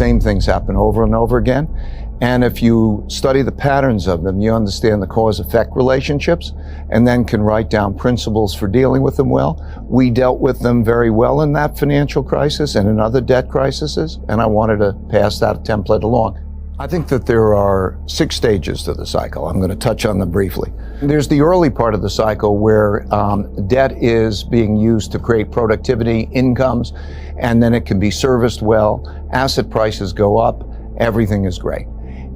same things happen over and over again. And if you study the patterns of them, you understand the cause-effect relationships and then can write down principles for dealing with them well. We dealt with them very well in that financial crisis and in other debt crises, and I wanted to pass that template along. I think that there are 6 stages to the cycle. I'm going to touch on them briefly. There's the early part of the cycle where debt is being used to create productivity, incomes, and then it can be serviced well. Asset prices go up. Everything is great.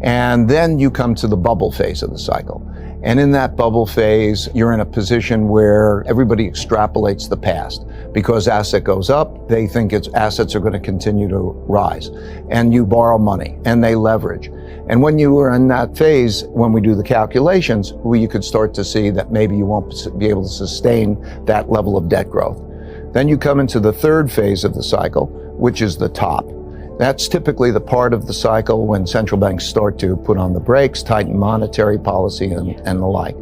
And then you come to the bubble phase of the cycle. And in that bubble phase, you're in a position where everybody extrapolates the past. Because asset goes up, they think its assets are going to continue to rise. And you borrow money, and they leverage. And when you are in that phase, when we do the calculations, you could start to see that maybe you won't be able to sustain that level of debt growth. Then you come into the third phase of the cycle, which is the top. That's typically the part of the cycle when central banks start to put on the brakes, tighten monetary policy and the like.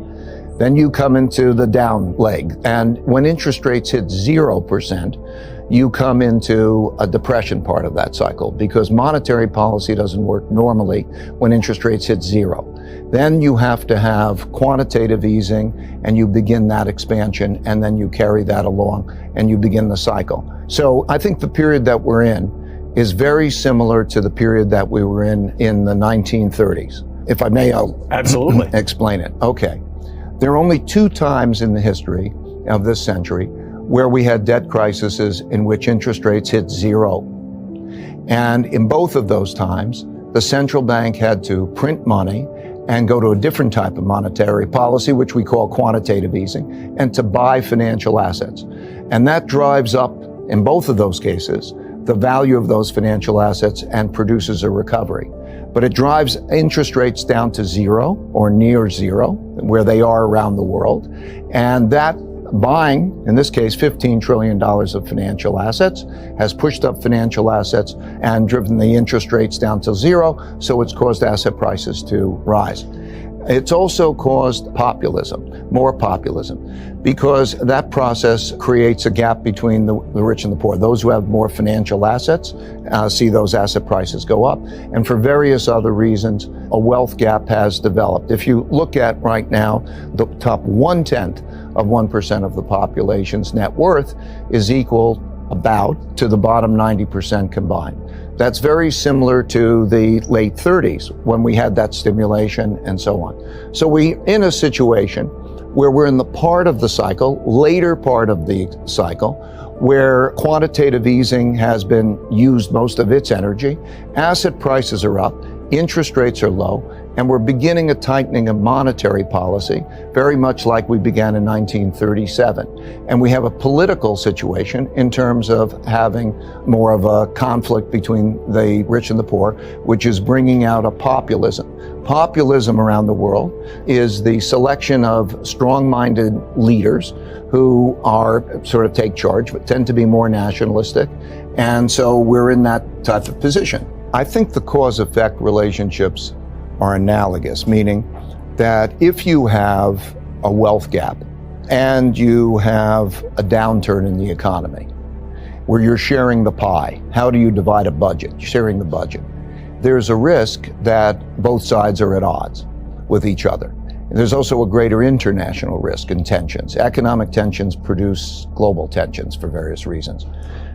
Then you come into the down leg. And when interest rates hit 0%, you come into a depression part of that cycle because monetary policy doesn't work normally when interest rates hit 0. Then you have to have quantitative easing and you begin that expansion and then you carry that along and you begin the cycle. So I think the period that we're in is very similar to the period that we were in the 1930s. If I may, I'll absolutely explain it. Okay. There are only 2 times in the history of this century where we had debt crises in which interest rates hit 0. And in both of those times, the central bank had to print money and go to a different type of monetary policy, which we call quantitative easing, and to buy financial assets. And that drives up, in both of those cases, the value of those financial assets and produces a recovery. But it drives interest rates down to 0 or near 0, where they are around the world. And that buying, in this case, $15 trillion of financial assets, has pushed up financial assets and driven the interest rates down to 0, so it's caused asset prices to rise. It's also caused populism, more populism, because that process creates a gap between the rich and the poor. Those who have more financial assets see those asset prices go up. And for various other reasons, a wealth gap has developed. If you look at right now, the top 1/10 of 1% of the population's net worth is equal about to the bottom 90% combined. That's very similar to the late 30s when we had that stimulation and so on. So we're in a situation where we're in the part of the cycle, later part of the cycle, where quantitative easing has been used most of its energy, asset prices are up, interest rates are low, and we're beginning a tightening of monetary policy, very much like we began in 1937. And we have a political situation in terms of having more of a conflict between the rich and the poor, which is bringing out a populism. Populism around the world is the selection of strong-minded leaders who are sort of take charge, but tend to be more nationalistic. And so we're in that type of position. I think the cause-effect relationships are analogous, meaning that if you have a wealth gap and you have a downturn in the economy where you're sharing the pie, how do you divide a budget? Sharing the budget. There's a risk that both sides are at odds with each other. There's also a greater international risk and tensions. Economic tensions produce global tensions for various reasons.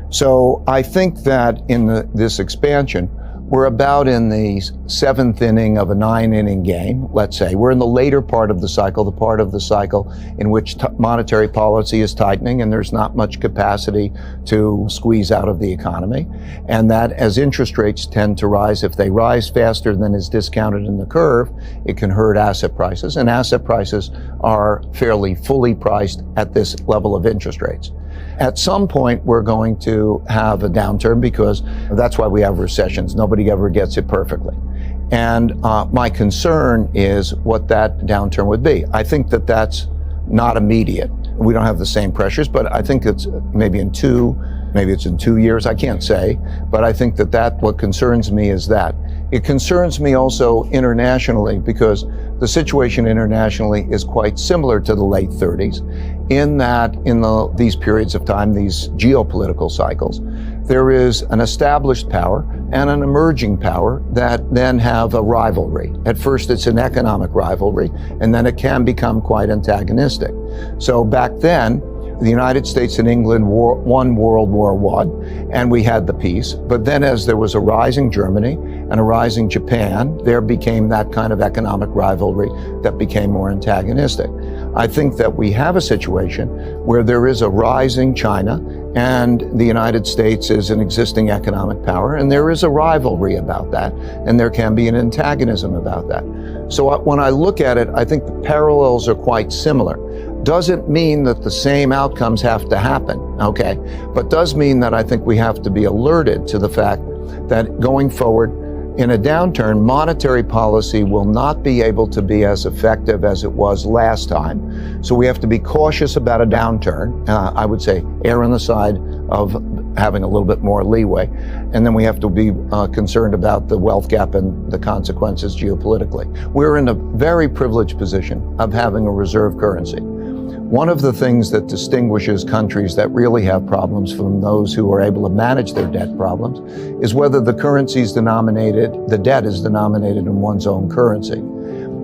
So I think that in this expansion, we're about in the 7th inning of a 9-inning game, let's say. We're in the later part of the cycle, the part of the cycle in which monetary policy is tightening and there's not much capacity to squeeze out of the economy. And that as interest rates tend to rise, if they rise faster than is discounted in the curve, it can hurt asset prices. And asset prices are fairly fully priced at this level of interest rates. At some point, we're going to have a downturn because that's why we have recessions. Nobody ever gets it perfectly. And my concern is what that downturn would be. I think that that's not immediate. We don't have the same pressures, but I think it's maybe it's in 2 years, I can't say. But I think that what concerns me is that. It concerns me also internationally because the situation internationally is quite similar to the late 30s in that in these periods of time, these geopolitical cycles, there is an established power and an emerging power that then have a rivalry. At first, it's an economic rivalry, and then it can become quite antagonistic. So back then, the United States and England won World War I, and we had the peace. But then as there was a rising Germany and a rising Japan, there became that kind of economic rivalry that became more antagonistic. I think that we have a situation where there is a rising China, and the United States is an existing economic power, and there is a rivalry about that, and there can be an antagonism about that. So when I look at it, I think the parallels are quite similar. Doesn't mean that the same outcomes have to happen, okay? But does mean that I think we have to be alerted to the fact that going forward in a downturn, monetary policy will not be able to be as effective as it was last time. So we have to be cautious about a downturn. I would say err on the side of having a little bit more leeway. And then we have to be concerned about the wealth gap and the consequences geopolitically. We're in a very privileged position of having a reserve currency. One of the things that distinguishes countries that really have problems from those who are able to manage their debt problems is whether the currency is denominated, the debt is denominated in one's own currency.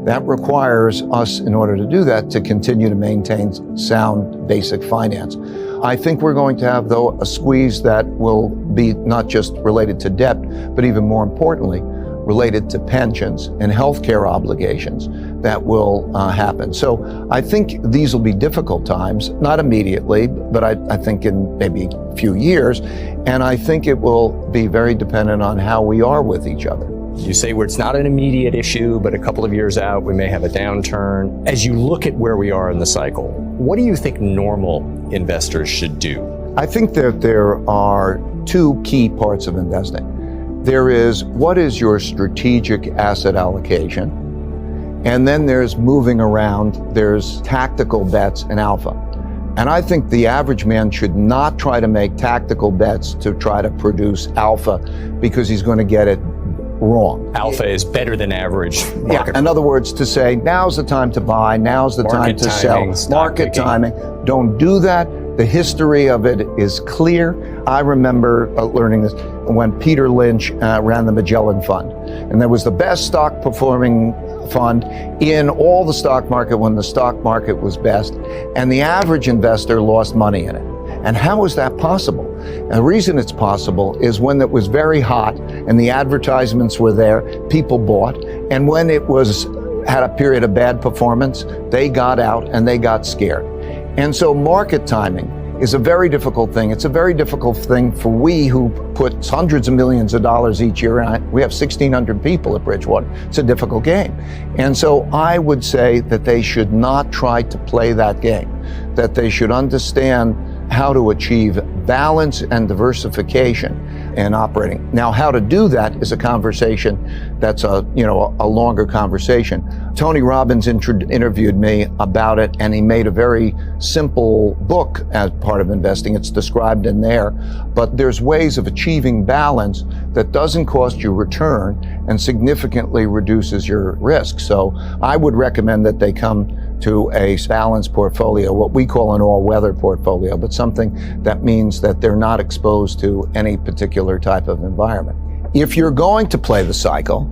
That requires us, in order to do that, to continue to maintain sound basic finance. I think we're going to have, though, a squeeze that will be not just related to debt, but even more importantly, related to pensions and healthcare obligations that will happen. So I think these will be difficult times, not immediately, but I think in maybe a few years. And I think it will be very dependent on how we are with each other. You say where it's not an immediate issue, but a couple of years out, we may have a downturn. As you look at where we are in the cycle, what do you think normal investors should do? I think that there are two key parts of investing. There is, what is your strategic asset allocation? And then there's moving around, there's tactical bets and alpha. And I think the average man should not try to make tactical bets to try to produce alpha because he's going to get it wrong. Alpha is better than average market. Yeah, in other words, to say, now's the time to buy, now's the time to sell. Market timing. Don't do that. The history of it is clear. I remember learning this when Peter Lynch ran the Magellan Fund. And there was the best stock performing fund in all the stock market when the stock market was best. And the average investor lost money in it. And how is that possible? And the reason it's possible is when it was very hot and the advertisements were there, people bought. And when it had a period of bad performance, they got out and they got scared. And so market timing is a very difficult thing. It's a very difficult thing for we who put hundreds of millions of dollars each year, and we have 1,600 people at Bridgewater. It's a difficult game. And so I would say that they should not try to play that game, that they should understand how to achieve balance and diversification in operating. Now, how to do that is a conversation that's a longer conversation. Tony Robbins interviewed me about it, and he made a very simple book as part of investing. It's described in there, but there's ways of achieving balance that doesn't cost you return and significantly reduces your risk. So I would recommend that they come to a balanced portfolio, what we call an all-weather portfolio, but something that means that they're not exposed to any particular type of environment. If you're going to play the cycle,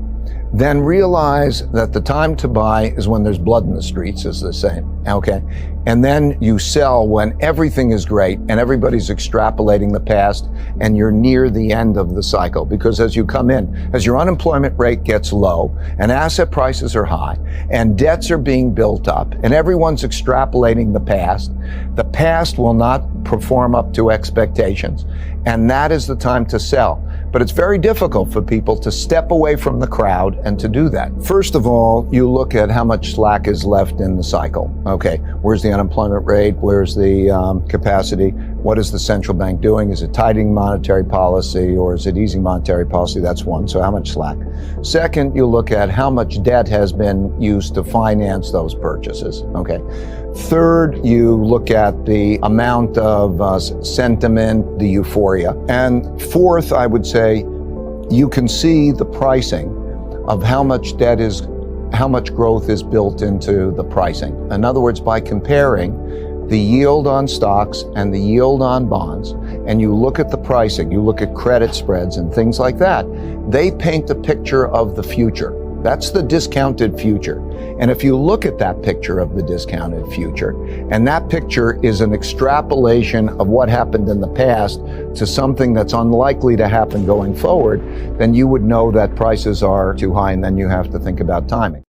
then realize that the time to buy is when there's blood in the streets, as they say, okay? And then you sell when everything is great and everybody's extrapolating the past and you're near the end of the cycle. Because as you come in, as your unemployment rate gets low and asset prices are high and debts are being built up and everyone's extrapolating the past will not perform up to expectations. And that is the time to sell. But it's very difficult for people to step away from the crowd and to do that. First of all, you look at how much slack is left in the cycle. Okay, where's the unemployment rate? Where's the capacity? What is the central bank doing? Is it tightening monetary policy or is it easing monetary policy? That's one. So how much slack? Second, you look at how much debt has been used to finance those purchases. Okay. Third, you look at the amount of sentiment, the euphoria. And fourth, I would say, you can see the pricing of how much growth is built into the pricing. In other words, by comparing the yield on stocks and the yield on bonds and you look at the pricing, you look at credit spreads and things like that, they paint a picture of the future. That's the discounted future. And if you look at that picture of the discounted future, and that picture is an extrapolation of what happened in the past to something that's unlikely to happen going forward, then you would know that prices are too high, and then you have to think about timing.